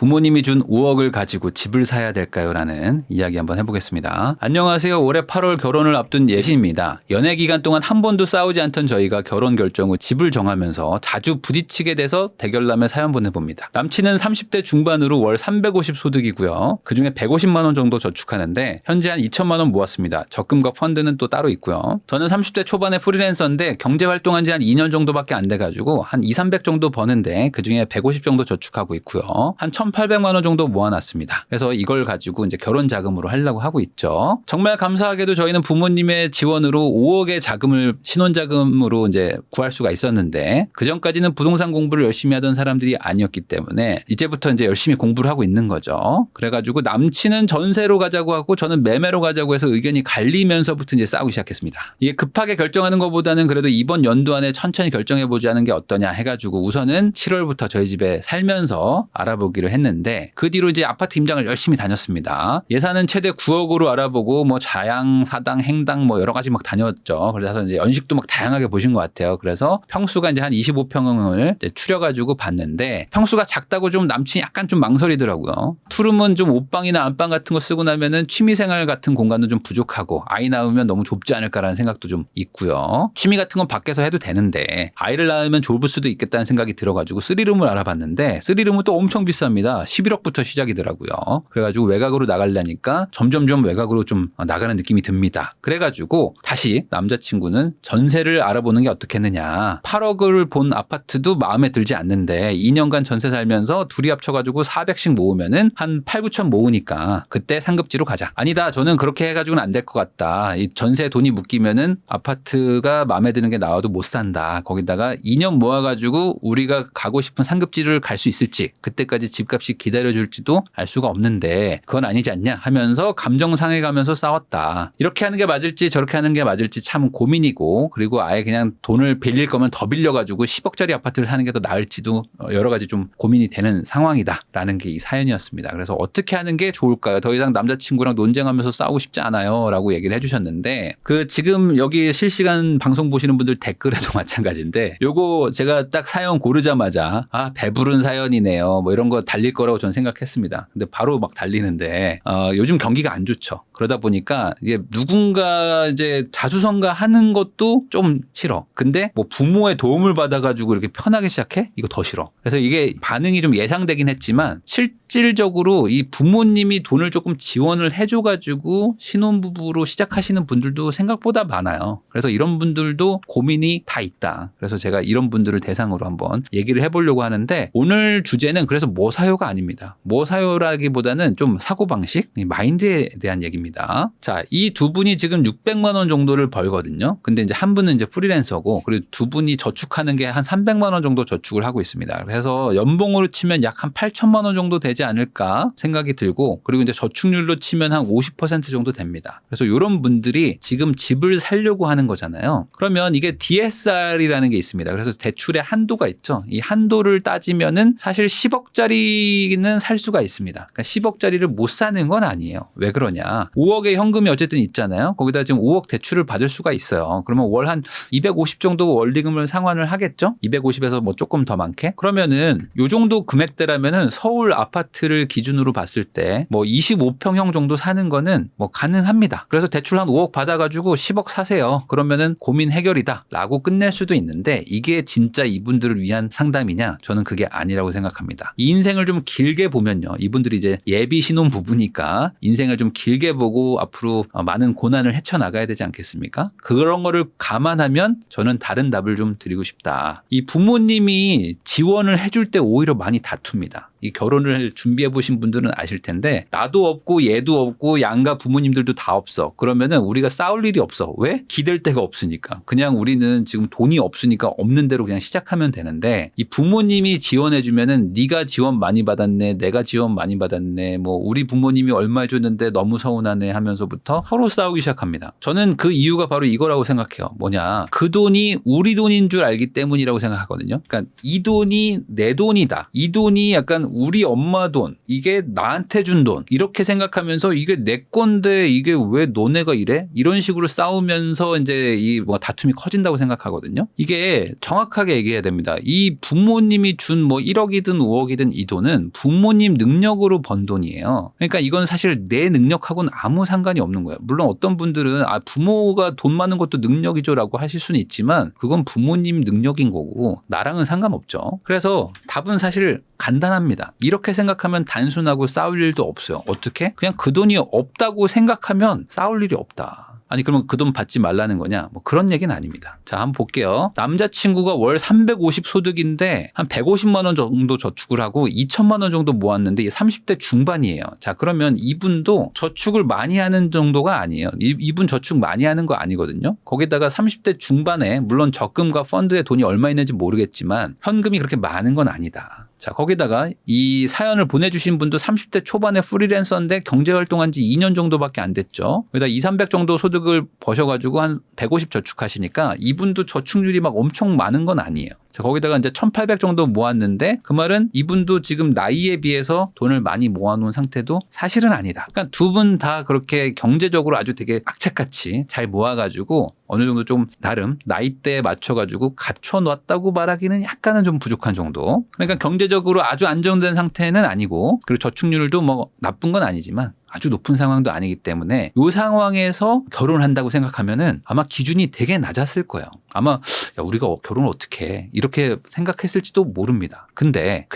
부모님이 준 5억을 가지고 집을 사야 될까요? 라는 이야기 한번 해보겠습니다. 안녕하세요. 올해 8월 결혼을 앞둔 예신입니다. 연애 기간 동안 한 번도 싸우지 않던 저희가 결혼 결정 후 집을 정하면서 자주 부딪히게 돼서 대결남에 사연 보내봅니다. 남친은 30대 중반으로 월 350 소득이고요. 그중에 150만 원 정도 저축하는데 현재 한 2천만 원 모았습니다. 적금과 펀드는 또 따로 있고요. 저는 30대 초반에 프리랜서인데 경제 활동한 지 한 2년 정도밖에 안 돼가지고 한 2, 300 정도 버는데 그중에 150 정도 저축하고 있고요. 한 1,800만 원 정도 모아놨습니다. 그래서 이걸 가지고 이제 결혼 자금으로 하려고 하고 있죠. 정말 감사하게도 저희는 부모님의 지원으로 5억의 자금을 신혼자금으로 이제 구할 수가 있었는데 그 전까지는 부동산 공부를 열심히 하던 사람들이 아니었기 때문에 이제부터 이제 열심히 공부를 하고 있는 거죠. 그래가지고 남친은 전세로 가자고 하고 저는 매매로 가자고 해서 의견이 갈리면서부터 이제 싸우기 시작했습니다. 이게 급하게 결정하는 것보다는 그래도 이번 연도 안에 천천히 결정해보자는 게 어떠냐 해가지고 우선은 7월부터 저희 집에 살면서 알아보기로 했는데 그 뒤로 이제 아파트 임장을 열심히 다녔습니다. 예산은 최대 9억으로 알아보고 뭐 자양, 사당, 행당 뭐 여러 가지 막 다녔죠. 그래서 이제 연식도 막 다양하게 보신 것 같아요. 그래서 평수가 이제 한 25평을 이제 추려가지고 봤는데 평수가 작다고 좀 남친이 약간 좀 망설이더라고요. 투룸은 좀 옷방이나 안방 같은 거 쓰고 나면은 취미생활 같은 공간도 좀 부족하고 아이 낳으면 너무 좁지 않을까라는 생각도 좀 있고요. 취미 같은 건 밖에서 해도 되는데 아이를 낳으면 좁을 수도 있겠다는 생각이 들어가지고 3룸을 알아봤는데 3룸은 또 엄청 비쌉니다. 11억부터 시작이더라고요. 그래가지고 외곽으로 나가려니까 점점점 외곽으로 좀 나가는 느낌이 듭니다. 그래가지고 다시 남자친구는 전세를 알아보는 게 어떻겠느냐. 8억을 본 아파트도 마음에 들지 않는데 2년간 전세 살면서 둘이 합쳐가지고 400씩 모으면은 한 8, 9천 모으니까 그때 상급지로 가자. 아니다. 저는 그렇게 해가지고는 안 될 것 같다. 이 전세 돈이 묶이면은 아파트가 마음에 드는 게 나와도 못 산다. 거기다가 2년 모아가지고 우리가 가고 싶은 상급지를 갈 수 있을지 그때까지 집값이 기다려줄지도 알 수가 없는데 그건 아니지 않냐 하면서 감정 상해가면서 싸웠다. 이렇게 하는 게 맞을지 저렇게 하는 게 맞을지 참 고민이고 그리고 아예 그냥 돈을 빌릴 거면 더 빌려가지고 10억짜리 아파트를 사는 게 더 나을지도 여러 가지 좀 고민이 되는 상황이다라는 게 이 사연이었습니다. 그래서 어떻게 하는 게 좋을까요? 더 이상 남자친구랑 논쟁하면서 싸우고 싶지 않아요 라고 얘기를 해주셨는데 그 지금 여기 실시간 방송 보시는 분들 댓글에도 마찬가지인데 요거 제가 딱 사연 고르자마자 배부른 사연이네요 뭐 이런 거 달릴 거라고 저는 생각했습니다. 근데 바로 막 달리는데 요즘 경기가 안 좋죠. 그러다 보니까 이게 누군가 이제 자수성가하는 것도 좀 싫어. 근데 뭐 부모의 도움을 받아가지고 이렇게 편하게 시작해? 이거 더 싫어. 그래서 이게 반응이 좀 예상되긴 했지만 실질적으로 이 부모님이 돈을 조금 지원을 해줘가지고 신혼부부로 시작하시는 분들도 생각보다 많아요. 그래서 이런 분들도 고민이 다 있다. 그래서 제가 이런 분들을 대상으로 한번 얘기를 해보려고 하는데 오늘 주제는 그래서 뭐 사요가 아닙니다. 뭐 사요라기보다는 좀 사고방식, 마인드에 대한 얘기입니다. 자, 이 두 분이 지금 600만 원 정도를 벌거든요. 근데 이제 한 분은 이제 프리랜서고 그리고 두 분이 저축하는 게 한 300만 원 정도 저축을 하고 있습니다. 그래서 연봉으로 치면 약 한 8천만 원 정도 되지 않을까 생각이 들고 그리고 이제 저축률로 치면 한 50% 정도 됩니다. 그래서 이런 분들이 지금 집을 살려고 하는 거잖아요. 그러면 이게 DSR이라는 게 있습니다. 그래서 대출의 한도가 있죠. 이 한도를 따지면은 사실 10억짜리는 살 수가 있습니다. 그러니까 10억짜리를 못 사는 건 아니에요. 왜 그러냐. 5억의 현금이 어쨌든 있잖아요. 거기다 지금 5억 대출을 받을 수가 있어요. 그러면 월 한 250 정도 원리금을 상환을 하겠죠. 250에서 뭐 조금 더 많게. 그러면은 요 정도 금액대라면은 서울 아파트를 기준으로 봤을 때 뭐 25평형 정도 사는 거는 뭐 가능합니다. 그래서 대출 한 5억 받아가지고 10억 사세요. 그러면은 고민 해결이다 라고 끝낼 수도 있는데 이게 진짜 이분들을 위한 상담이냐? 저는 그게 아니라고 생각합니다. 이 인생을 좀 길게 보면요. 이분들이 이제 예비 신혼 부부니까 인생을 좀 길게 보고 앞으로 많은 고난을 헤쳐나가야 되지 않겠습니까? 그런 거를 감안하면 저는 다른 답을 좀 드리고 싶다. 이 부모님이 지원을 해줄 때 오히려 많이 다툽니다. 이 결혼을 준비해 보신 분들은 아실 텐데 나도 없고 얘도 없고 양가 부모님들도 다 없어. 그러면은 우리가 싸울 일이 없어. 왜? 기댈 데가 없으니까. 그냥 우리는 지금 돈이 없으니까 없는 대로 그냥 시작하면 되는데 이 부모님이 지원해 주면은 네가 지원 많이 받았네. 내가 지원 많이 받았네. 뭐 우리 부모님이 얼마 줬는데 너무 서운하네 하면서부터 서로 싸우기 시작합니다. 저는 그 이유가 바로 이거라고 생각해요. 뭐냐. 그 돈이 우리 돈인 줄 알기 때문이라고 생각하거든요. 그러니까 이 돈이 내 돈이다. 이 돈이 약간 우리 엄마 돈, 이게 나한테 준 돈 이렇게 생각하면서 이게 내 건데 이게 왜 너네가 이래? 이런 식으로 싸우면서 이제 이 뭐 다툼이 커진다고 생각하거든요. 이게 정확하게 얘기해야 됩니다. 이 부모님이 준 뭐 1억이든 5억이든 이 돈은 부모님 능력으로 번 돈이에요. 그러니까 이건 사실 내 능력하고는 아무 상관이 없는 거예요. 물론 어떤 분들은 부모가 돈 많은 것도 능력이죠라고 하실 수는 있지만 그건 부모님 능력인 거고 나랑은 상관없죠. 그래서 답은 사실 간단합니다. 이렇게 생각하면 단순하고 싸울 일도 없어요. 어떻게? 그냥 그 돈이 없다고 생각하면 싸울 일이 없다. 아니 그러면 그 돈 받지 말라는 거냐? 뭐 그런 얘기는 아닙니다. 자, 한번 볼게요. 남자친구가 월 350 소득인데 한 150만 원 정도 저축을 하고 2천만 원 정도 모았는데 30대 중반이에요. 자, 그러면 이분도 저축을 많이 하는 정도가 아니에요. 이분 저축 많이 하는 거 아니거든요. 거기다가 30대 중반에 물론 적금과 펀드에 돈이 얼마 있는지 모르겠지만 현금이 그렇게 많은 건 아니다. 자, 거기다가 이 사연을 보내주신 분도 30대 초반에 프리랜서인데 경제활동한 지 2년 정도밖에 안 됐죠. 거기다 200, 300 정도 소득을 버셔가지고 한 150 저축하시니까 이분도 저축률이 막 엄청 많은 건 아니에요. 자, 거기다가 이제 1,800 정도 모았는데 그 말은 이분도 지금 나이에 비해서 돈을 많이 모아놓은 상태도 사실은 아니다. 그러니까 두 분 다 그렇게 경제적으로 아주 되게 악착같이 잘 모아가지고 어느 정도 좀 나름 나이대에 맞춰가지고 갖춰놨다고 말하기는 약간은 좀 부족한 정도. 그러니까 경제적으로 아주 안정된 상태는 아니고 그리고 저축률도 뭐 나쁜 건 아니지만 아주 높은 상황도 아니기 때문에 이 상황에서 결혼한다고 생각하면은 아마 기준이 되게 낮았을 거예요. 아마 야, 우리가 결혼을 어떻게 해? 이렇게 생각했을지도 모릅니다. 근데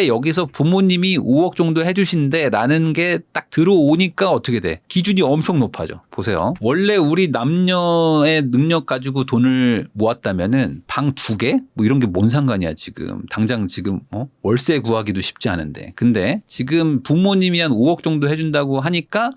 여기서 부모님이 5억 정도 해주신대 라는 게 딱 들어오니까 어떻게 돼? 기준이 엄청 높아져. 보세요. 원래 우리 남녀의 능력 가지고 돈을 모았다면은 방 2개? 뭐 이런 게 뭔 상관이야 지금. 당장 지금 월세 구하기도 쉽지 않은데. 근데 지금 부모님이 한 5억 정도 해준다고 하니까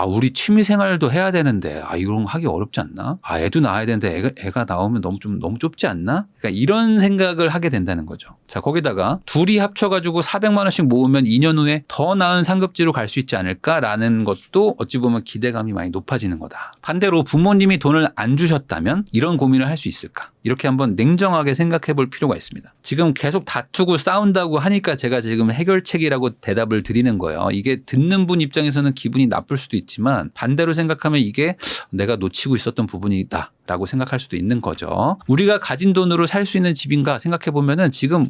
우리 취미 생활도 해야 되는데 이런 거 하기 어렵지 않나? 애도 낳아야 되는데 애가 나오면 너무 좁지 않나? 그러니까 이런 생각을 하게 된다는 거죠. 자, 거기다가 둘이 합쳐가지고 400만 원씩 모으면 2년 후에 더 나은 상급지로 갈 수 있지 않을까라는 것도 어찌 보면 기대감이 많이 높아지는 거다. 반대로 부모님이 돈을 안 주셨다면 이런 고민을 할 수 있을까? 이렇게 한번 냉정하게 생각해 볼 필요가 있습니다. 지금 계속 다투고 싸운다고 하니까 제가 지금 해결책이라고 대답을 드리는 거예요. 이게 듣는 분 입장에서는 기분이 나쁠 수도 있지만 반대로 생각하면 이게 내가 놓치고 있었던 부분이다. 라고 생각할 수도 있는 거죠. 우리가 가진 돈으로 살 수 있는 집인가 생각해 보면은 지금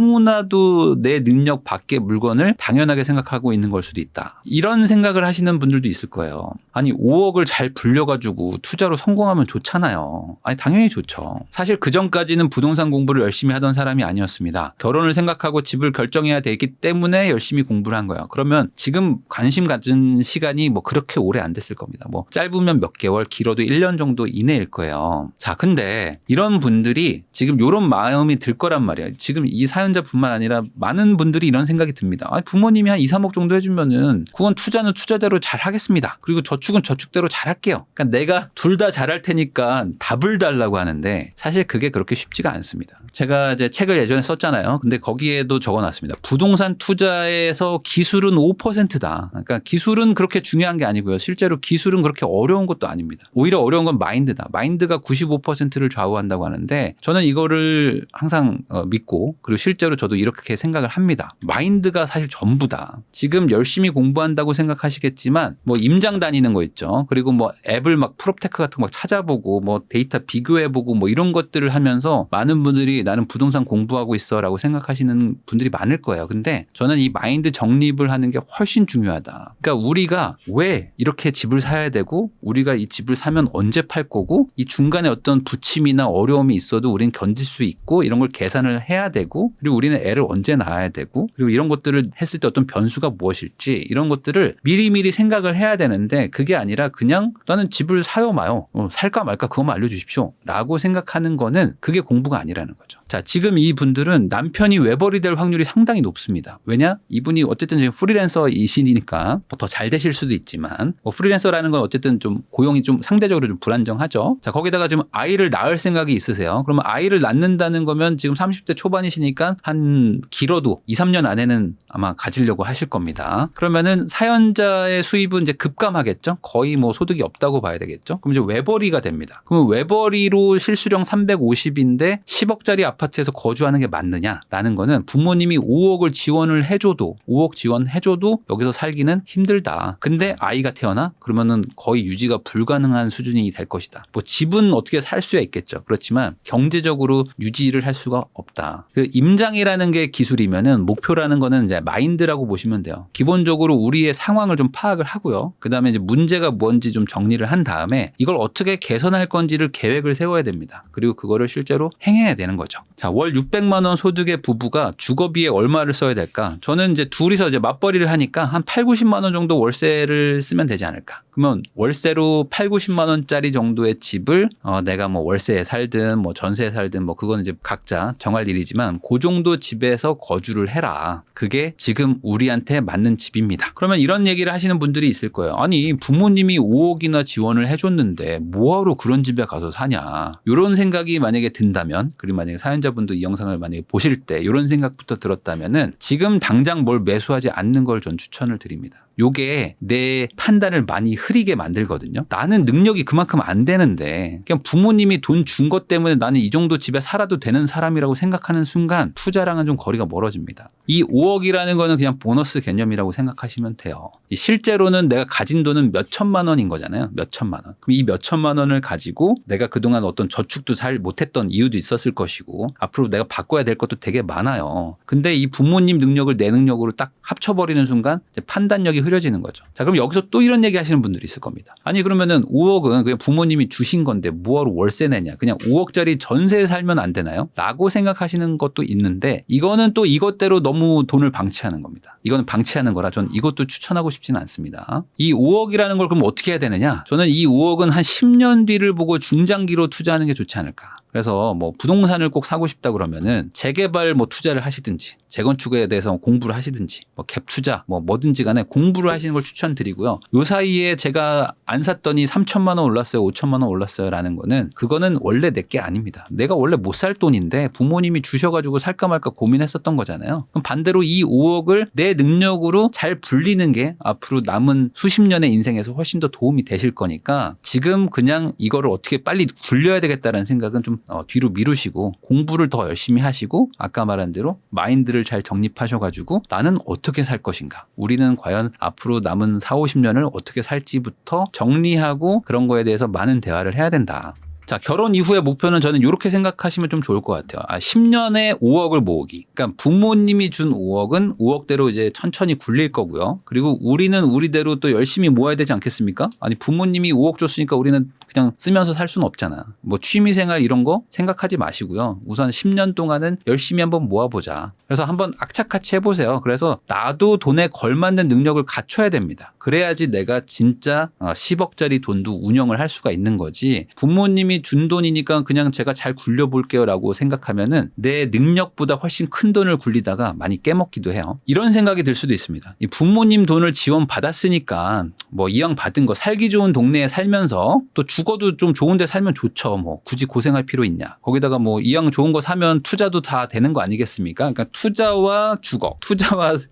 너무나도 내 능력 밖의 물건을 당연하게 생각하고 있는 걸 수도 있다. 이런 생각을 하시는 분들도 있을 거예요. 아니 5억을 잘 불려가지고 투자로 성공하면 좋잖아요. 아니 당연히 좋죠. 사실 그 전까지는 부동산 공부를 열심히 하던 사람이 아니었습니다. 결혼을 생각하고 집을 결정해야 되기 때문에 열심히 공부를 한 거예요. 그러면 지금 관심 가진 시간이 뭐 그렇게 오래 안 됐을 겁니다. 뭐 짧으면 몇 개월, 길어도 1년 정도 이내일 거예요. 자, 근데 이런 분들이 지금 이런 마음이 들 거란 말이에요. 지금 이 사연자뿐만 아니라 많은 분들이 이런 생각이 듭니다. 부모님이 한 2, 3억 정도 해주면은 그건 투자는 투자대로 잘 하겠습니다. 그리고 저축은 저축대로 잘 할게요. 그러니까 내가 둘 다 잘할 테니까 답을 달라고 하는데 사실 그게 그렇게 쉽지가 않습니다. 제가 이제 책을 예전에 썼잖아요. 근데 거기에도 적어놨습니다. 부동산 투자에서 기술은 5%다. 그러니까 기술은 그렇게 중요한 게 아니고요. 실제로 기술은 그렇게 어려운 것도 아닙니다. 오히려 어려운 건 마인드다. 마인드가 95%를 좌우한다고 하는데 저는 이거를 항상 믿고 그리고 실제로 저도 이렇게 생각을 합니다. 마인드가 사실 전부다. 지금 열심히 공부한다고 생각하시겠지만 뭐 임장 다니는 거 있죠. 그리고 뭐 앱을 막 프롭테크 같은 거 막 찾아보고 뭐 데이터 비교해보고 뭐 이런 것들을 하면서 많은 분들이 나는 부동산 공부하고 있어 라고 생각하시는 분들이 많을 거예요. 근데 저는 이 마인드 정립을 하는 게 훨씬 중요하다. 그러니까 우리가 왜 이렇게 집을 사야 되고 우리가 이 집을 사면 언제 팔 거고 이 중간에 어떤 부침이나 어려움이 있어도 우리는 견딜 수 있고 이런 걸 계산을 해야 되고 그리고 우리는 애를 언제 낳아야 되고 그리고 이런 것들을 했을 때 어떤 변수가 무엇일지 이런 것들을 미리미리 생각을 해야 되는데 그게 아니라 그냥 나는 집을 사요 마요. 살까 말까 그것만 알려주십시오. 라고 생각하는 거는 그게 공부가 아니라는 거죠. 자, 지금 이 분들은 남편이 외벌이 될 확률이 상당히 높습니다. 왜냐? 이분이 어쨌든 지금 프리랜서이시니까 더 잘 되실 수도 있지만 뭐 프리랜서라는 건 어쨌든 좀 고용이 좀 상대적으로 좀 불안정하죠. 자, 거기다가 지금 아이를 낳을 생각이 있으세요. 그러면 아이를 낳는다는 거면 지금 30대 초반이시니까 한 길어도 2, 3년 안에는 아마 가지려고 하실 겁니다. 그러면은 사연자의 수입은 이제 급감하겠죠? 거의 뭐 소득이 없다고 봐야 되겠죠? 그럼 이제 외벌이가 됩니다. 그러면 외벌이로 실수령 350인데 10억짜리 아파트에서 거주하는 게 맞느냐라는 거는 부모님이 5억을 지원을 해줘도 5억 지원해줘도 여기서 살기는 힘들다. 근데 아이가 태어나? 그러면은 거의 유지가 불가능한 수준이 될 것이다. 뭐 집은 어떻게 살 수야 있겠죠. 그렇지만 경제적으로 유지를 할 수가 없다. 그 임장이라는 게 기술이면은 목표라는 거는 이제 마인드라고 보시면 돼요. 기본적으로 우리의 상황을 좀 파악을 하고요. 그다음에 이제 문제가 뭔지 좀 정리를 한 다음에 이걸 어떻게 개선할 건지를 계획을 세워야 됩니다. 그리고 그거를 실제로 행해야 되는 거죠. 자, 월 600만 원 소득의 부부가 주거비에 얼마를 써야 될까? 저는 이제 둘이서 이제 맞벌이를 하니까 한 8, 90만 원 정도 월세를 쓰면 되지 않을까? 그러면 월세로 8, 90만 원짜리 정도의 집을 내가 뭐 월세에 살든 뭐 전세에 살든 뭐 그건 이제 각자 정할 일이지만 그 정도 집에서 거주를 해라. 그게 지금 우리한테 맞는 집입니다. 그러면 이런 얘기를 하시는 분들이 있을 거예요. 아니 부모님이 5억이나 지원을 해줬는데 뭐하러 그런 집에 가서 사냐. 이런 생각이 만약에 든다면 그리고 만약에 사연자분도 이 영상을 만약에 보실 때 이런 생각부터 들었다면은 지금 당장 뭘 매수하지 않는 걸 전 추천을 드립니다. 요게 내 판단을 많이 흐리게 만들거든요. 나는 능력이 그만큼 안 되는데 그냥 부모님이 돈 준 것 때문에 나는 이 정도 집에 살아도 되는 사람이라고 생각하는 순간 투자랑은 좀 거리가 멀어집니다. 이 5억이라는 거는 그냥 보너스 개념이라고 생각하시면 돼요. 실제로는 내가 가진 돈은 몇 천만 원인 거잖아요. 몇 천만 원. 그럼 이 몇 천만 원을 가지고 내가 그동안 어떤 저축도 잘 못했던 이유도 있었을 것이고 앞으로 내가 바꿔야 될 것도 되게 많아요. 근데 이 부모님 능력을 내 능력으로 딱 합쳐버리는 순간 이제 판단력이 흐려지는 거죠. 자, 그럼 여기서 또 이런 얘기 하시는 분들이 있을 겁니다. 아니 그러면은 5억은 그냥 부모님이 주신 건데 뭐하러 월세 내냐. 그냥 5억짜리 전세에 살면 안 되나요? 라고 생각하시는 것도 있는데 이거는 또 이것대로 너무 돈을 방치하는 겁니다. 이거는 방치하는 거라 전 이것도 추천하고 싶지는 않습니다. 이 5억이라는 걸 그럼 어떻게 해야 되느냐? 저는 이 5억은 한 10년 뒤를 보고 중장기로 투자하는 게 좋지 않을까. 그래서 뭐 부동산을 꼭 사고 싶다 그러면은 재개발 뭐 투자를 하시든지 재건축에 대해서 공부를 하시든지 뭐 갭 투자 뭐든지 간에 공부를 하시는 걸 추천드리고요. 요 사이에 제가 안 샀더니 3천만 원 올랐어요. 5천만 원 올랐어요. 라는 거는 그거는 원래 내 게 아닙니다. 내가 원래 못 살 돈인데 부모님이 주셔가지고 살까 말까 고민했었던 거잖아요. 그럼 반대로 이 5억을 내 능력으로 잘 불리는 게 앞으로 남은 수십 년의 인생에서 훨씬 더 도움이 되실 거니까 지금 그냥 이거를 어떻게 빨리 굴려야 되겠다는 생각은 좀 뒤로 미루시고 공부를 더 열심히 하시고 아까 말한 대로 마인드를 잘 정립하셔가지고 나는 어떻게 살 것인가. 우리는 과연 앞으로 남은 4, 50년을 어떻게 살지부터 정리하고 그런 거에 대해서 많은 대화를 해야 된다. 자, 결혼 이후의 목표는 저는 이렇게 생각하시면 좀 좋을 것 같아요. 10년에 5억을 모으기. 그러니까 부모님이 준 5억은 5억대로 이제 천천히 굴릴 거고요. 그리고 우리는 우리대로 또 열심히 모아야 되지 않겠습니까? 아니, 부모님이 5억 줬으니까 우리는 그냥 쓰면서 살 수는 없잖아. 뭐 취미생활 이런 거 생각하지 마시고요. 우선 10년 동안은 열심히 한번 모아보자. 그래서 한번 악착같이 해보세요. 그래서 나도 돈에 걸맞는 능력을 갖춰야 됩니다. 그래야지 내가 진짜 10억짜리 돈도 운영을 할 수가 있는 거지. 부모님이 준 돈이니까 그냥 제가 잘 굴려볼게요 라고 생각하면은 내 능력보다 훨씬 큰 돈을 굴리다가 많이 깨먹기도 해요. 이런 생각이 들 수도 있습니다. 이 부모님 돈을 지원받았으니까 뭐 이왕 받은 거 살기 좋은 동네에 살면서 또 죽어도 좀 좋은 데 살면 좋죠. 뭐 굳이 고생할 필요 있냐. 거기다가 뭐 이왕 좋은 거 사면 투자도 다 되는 거 아니겠습니까? 그러니까 투자와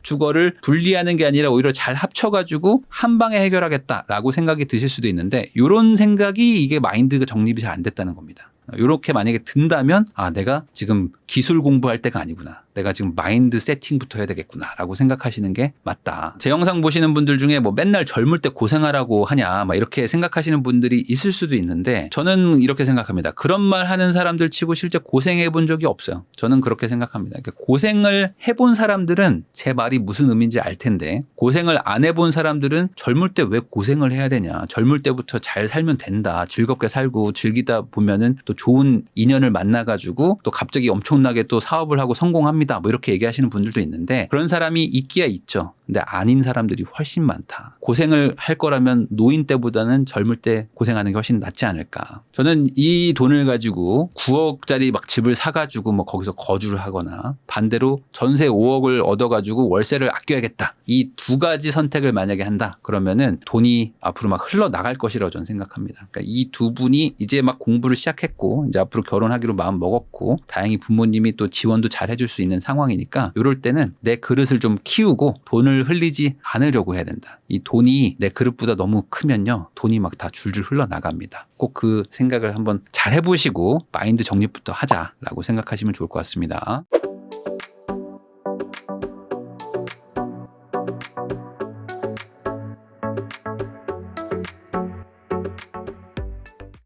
주거를 분리하는 게 아니라 오히려 잘 합쳐가지고 한 방에 해결하겠다라고 생각이 드실 수도 있는데 이런 생각이 이게 마인드가 정립이 잘 안 됐다는 겁니다. 이렇게 만약에 든다면 내가 지금 기술 공부할 때가 아니구나. 내가 지금 마인드 세팅부터 해야 되겠구나 라고 생각하시는 게 맞다. 제 영상 보시는 분들 중에 뭐 맨날 젊을 때 고생하라고 하냐 막 이렇게 생각하시는 분들이 있을 수도 있는데 저는 이렇게 생각합니다. 그런 말 하는 사람들 치고 실제 고생해 본 적이 없어요. 저는 그렇게 생각합니다. 그러니까 고생을 해본 사람들은 제 말이 무슨 의미인지 알 텐데 고생을 안 해본 사람들은 젊을 때 왜 고생을 해야 되냐. 젊을 때부터 잘 살면 된다. 즐겁게 살고 즐기다 보면은 또 좋은 인연을 만나가지고 또 갑자기 엄청나게 또 사업을 하고 성공합니다. 사람이다 뭐 이렇게 얘기하시는 분들도 있는데 그런 사람이 있기야 있죠. 근데 아닌 사람들이 훨씬 많다. 고생을 할 거라면 노인 때보다는 젊을 때 고생하는 게 훨씬 낫지 않을까. 저는 이 돈을 가지고 9억짜리 막 집을 사가지고 뭐 거기서 거주를 하거나 반대로 전세 5억을 얻어가지고 월세를 아껴야겠다. 이 두 가지 선택을 만약에 한다. 그러면은 돈이 앞으로 막 흘러나갈 것이라고 저는 생각합니다. 그러니까 이 두 분이 이제 막 공부를 시작했고 이제 앞으로 결혼하기로 마음 먹었고 다행히 부모님이 또 지원도 잘 해줄 수 있는 상황이니까 이럴 때는 내 그릇을 좀 키우고 돈을 흘리지 않으려고 해야 된다. 이 돈이 내 그릇보다 너무 크면요. 돈이 막 다 줄줄 흘러나갑니다. 꼭 그 생각을 한번 잘 해보시고 마인드 정립부터 하자라고 생각하시면 좋을 것 같습니다.